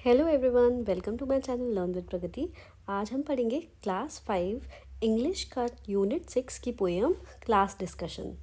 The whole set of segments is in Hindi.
Hello everyone, welcome to my channel learn with Pragati. आज हम पढ़ेंगे क्लास 5 इंग्लिश का यूनिट 6 की पोएम क्लास डिस्कशन।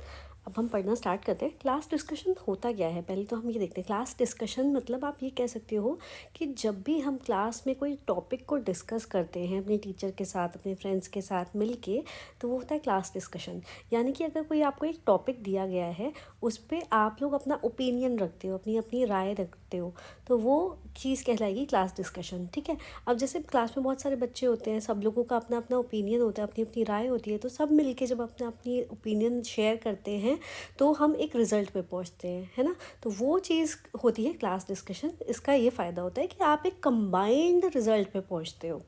अब हम पढ़ना स्टार्ट करते हैं। क्लास डिस्कशन होता क्या है, पहले तो हम ये देखते हैं। क्लास डिस्कशन मतलब आप ये कह सकते हो कि जब भी हम क्लास में कोई टॉपिक को डिस्कस करते हैं अपने टीचर के साथ, अपने फ्रेंड्स के साथ मिलके, तो वो होता है क्लास डिस्कशन। यानी कि अगर कोई आपको एक टॉपिक दिया गया है, उस पर आप लोग अपना ओपिनियन रखते हो, अपनी अपनी राय रखते हो, तो वो चीज़ कहलाएगी क्लास डिस्कशन। ठीक है। अब जैसे क्लास में बहुत सारे बच्चे होते हैं, सब लोगों का अपना अपना ओपिनियन होता है, अपनी अपनी राय होती है, तो सब मिलके जब अपना अपनी ओपिनियन शेयर करते हैं तो हम एक रिज़ल्ट पे पहुंचते हैं, है ना। तो वो चीज़ होती है क्लास डिस्कशन। इसका ये फ़ायदा होता है कि आप एक कंबाइंड रिज़ल्ट पे पहुंचते हो।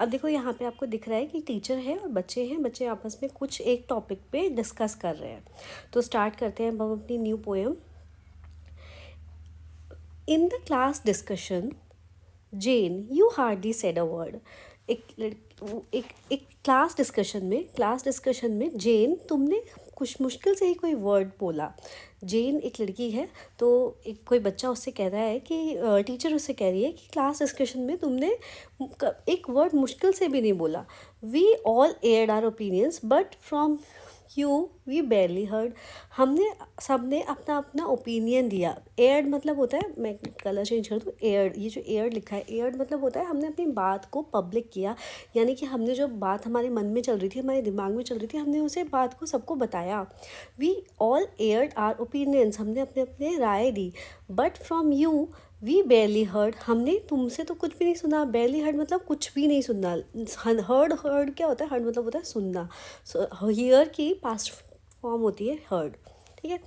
अब देखो यहाँ पे आपको दिख रहा है कि टीचर है और बच्चे हैं, बच्चे आपस में कुछ एक टॉपिक पे डिस्कस कर रहे हैं। तो स्टार्ट करते हैं हम अपनी new poem. In the class discussion Jane you hardly said a word. एक क्लास डिस्कशन में जेन, तुमने कुछ मुश्किल से ही कोई वर्ड बोला। जेन एक लड़की है, तो एक कोई बच्चा उससे कह रहा है कि टीचर उससे कह रही है कि क्लास डिस्कशन में तुमने एक वर्ड मुश्किल से भी नहीं बोला। We all aired our opinions but from you we barely heard. हमने सबने अपना अपना ओपिनियन दिया। एयर्ड मतलब होता है, मैं कलर चेंज कर दूँ, एयर्ड, ये जो एयर्ड लिखा है, एयर्ड मतलब होता है हमने अपनी बात को पब्लिक किया। यानी कि हमने जो बात हमारे मन में चल रही थी, हमारे दिमाग में चल रही थी, हमने उसे बात को सबको बताया। We all aired our opinions, हमने अपने अपने राय दी। But from you we barely heard, हमने तुमसे तो कुछ भी नहीं सुना। बेरली हर्ड मतलब कुछ भी नहीं सुनना। हर्ड, हर्ड क्या होता है? हर्ड मतलब होता है सुनना। सो हियर की पास्ट फॉर्म होती है हर्ड। ठीक है।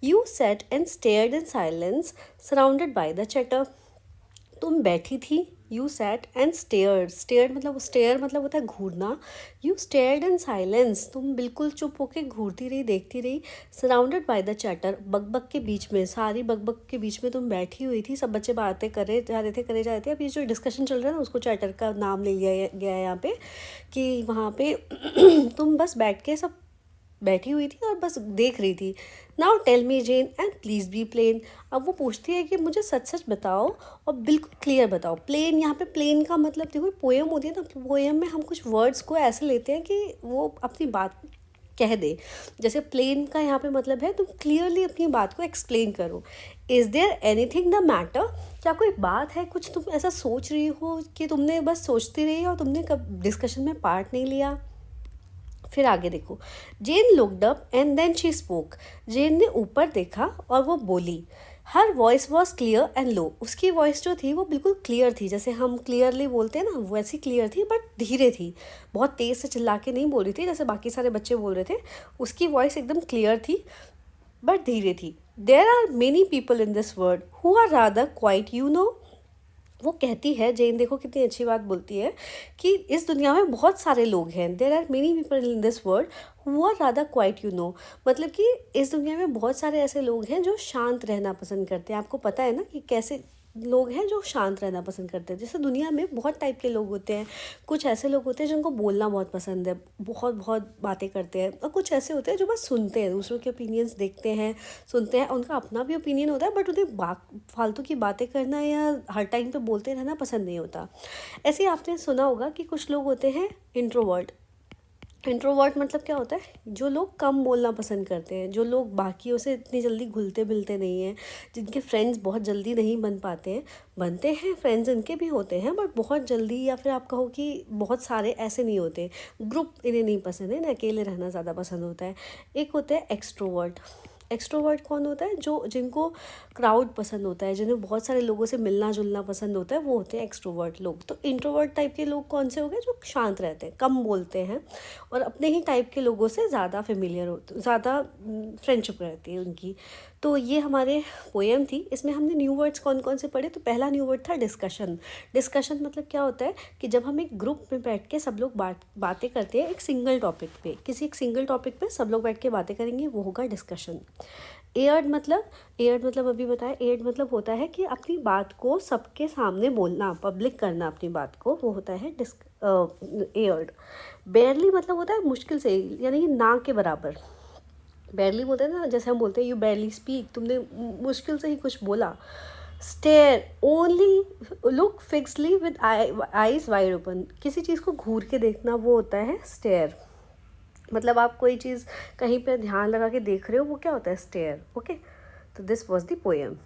You sat and stared in silence surrounded by the chatter. तुम बैठी थी। You sat and stared, stare मतलब होता है घूरना। यू स्टेयर्ड इन साइलेंस, तुम बिल्कुल चुप होके घूरती रही, देखती रही। सराउंडेड बाय द चैटर, बकबक के बीच में, सारी बकबक के बीच में तुम बैठी हुई थी। सब बच्चे बातें करे जा रहे थे। अब ये जो डिस्कशन चल रहा है ना, उसको चैटर का नाम ले लिया गया है यहाँ पे, कि वहाँ पे तुम बस बैठ के सब बैठी हुई थी और बस देख रही थी। Now tell me Jane and please be plain. अब वो पूछती है कि मुझे सच सच बताओ और बिल्कुल क्लियर बताओ। प्लेन, यहाँ पे प्लेन का मतलब देखो, पोएम होती है ना, पोएम में हम कुछ वर्ड्स को ऐसे लेते हैं कि वो अपनी बात कह दे। जैसे प्लेन का यहाँ पे मतलब है तुम क्लियरली अपनी बात को एक्सप्लेन करो। Is there anything the matter, क्या कोई बात है, कुछ तुम ऐसा सोच रही हो कि तुमने बस सोचती रही और तुमने कब डिस्कशन में पार्ट नहीं लिया। फिर आगे देखो। Jane looked up and then she spoke. Jane ने ऊपर देखा और वो बोली। Her voice was clear and low, उसकी वॉइस जो थी वो बिल्कुल क्लियर थी, जैसे हम क्लियरली बोलते हैं ना, वैसी क्लियर थी, बट धीरे थी। बहुत तेज़ से चिल्ला के नहीं बोल रही थी जैसे बाकी सारे बच्चे बोल रहे थे। उसकी वॉइस एकदम क्लियर थी बट धीरे थी। There are many people in this world who are rather quiet, you know. वो कहती है, जेन देखो कितनी अच्छी बात बोलती है, कि इस दुनिया में बहुत सारे लोग हैं। There are many people in this world who are rather quiet, you know. मतलब कि इस दुनिया में बहुत सारे ऐसे लोग हैं जो शांत रहना पसंद करते हैं। आपको पता है ना कि कैसे लोग हैं जो शांत रहना पसंद करते हैं। जैसे दुनिया में बहुत टाइप के लोग होते हैं। कुछ ऐसे लोग होते हैं जिनको बोलना बहुत पसंद है, बहुत बहुत बातें करते हैं, और कुछ ऐसे होते हैं जो बस सुनते हैं, दूसरों के ओपिनियंस देखते हैं, सुनते हैं। उनका अपना भी ओपिनियन होता है, बट उन्हें फालतू की बातें करना या हर टाइम पे बोलते रहना पसंद नहीं होता। ऐसे ही आपने सुना होगा कि कुछ लोग होते हैं इंट्रोवर्ट। इंट्रोवर्ट मतलब क्या होता है? जो लोग कम बोलना पसंद करते हैं, जो लोग बाकियों से इतनी जल्दी घुलते मिलते नहीं हैं, जिनके फ्रेंड्स बहुत जल्दी नहीं बन पाते हैं। बनते हैं फ्रेंड्स, इनके भी होते हैं, बट बहुत जल्दी, या फिर आप कहो कि बहुत सारे ऐसे नहीं होते। ग्रुप इन्हें नहीं पसंद है, इन्हें अकेले रहना ज़्यादा पसंद होता है। एक होता है एक्सट्रोवर्ट। एक्सट्रोवर्ट कौन होता है? जो जिनको क्राउड पसंद होता है, जिन्हें बहुत सारे लोगों से मिलना जुलना पसंद होता है, वो होते हैं एक्सट्रोवर्ट लोग। तो इंट्रोवर्ट टाइप के लोग कौन से हो गए? जो शांत रहते हैं, कम बोलते हैं और अपने ही टाइप के लोगों से ज़्यादा फेमिलियर होते, ज़्यादा फ्रेंडशिप रहती है उनकी। तो ये हमारे पोएम थी। इसमें हमने न्यू वर्ड्स कौन कौन से पढ़े? तो पहला न्यू वर्ड था डिस्कशन। डिस्कशन मतलब क्या होता है कि जब हम एक ग्रुप में बैठ के सब लोग बातें करते हैं एक सिंगल टॉपिक पे, किसी एक सिंगल टॉपिक पे सब लोग बैठ के बातें करेंगे, वो होगा डिस्कशन। एयर्ड मतलब अभी बताया। एयर्ड मतलब होता है कि अपनी बात को सबके सामने बोलना, पब्लिक करना अपनी बात को, वो होता है एयर्ड। बेयरली मतलब होता है मुश्किल से, यानी कि ना के बराबर। बेयरली बोलते हैं ना, जैसे हम बोलते हैं यू बेयरली स्पीक, तुमने मुश्किल से ही कुछ बोला। Stare only, look fixedly with eyes wide open, किसी चीज़ को घूर के देखना वो होता है स्टेयर। मतलब आप कोई चीज़ कहीं पे ध्यान लगा के देख रहे हो, वो क्या होता है, स्टेयर। ओके, तो दिस वॉज द पोएम।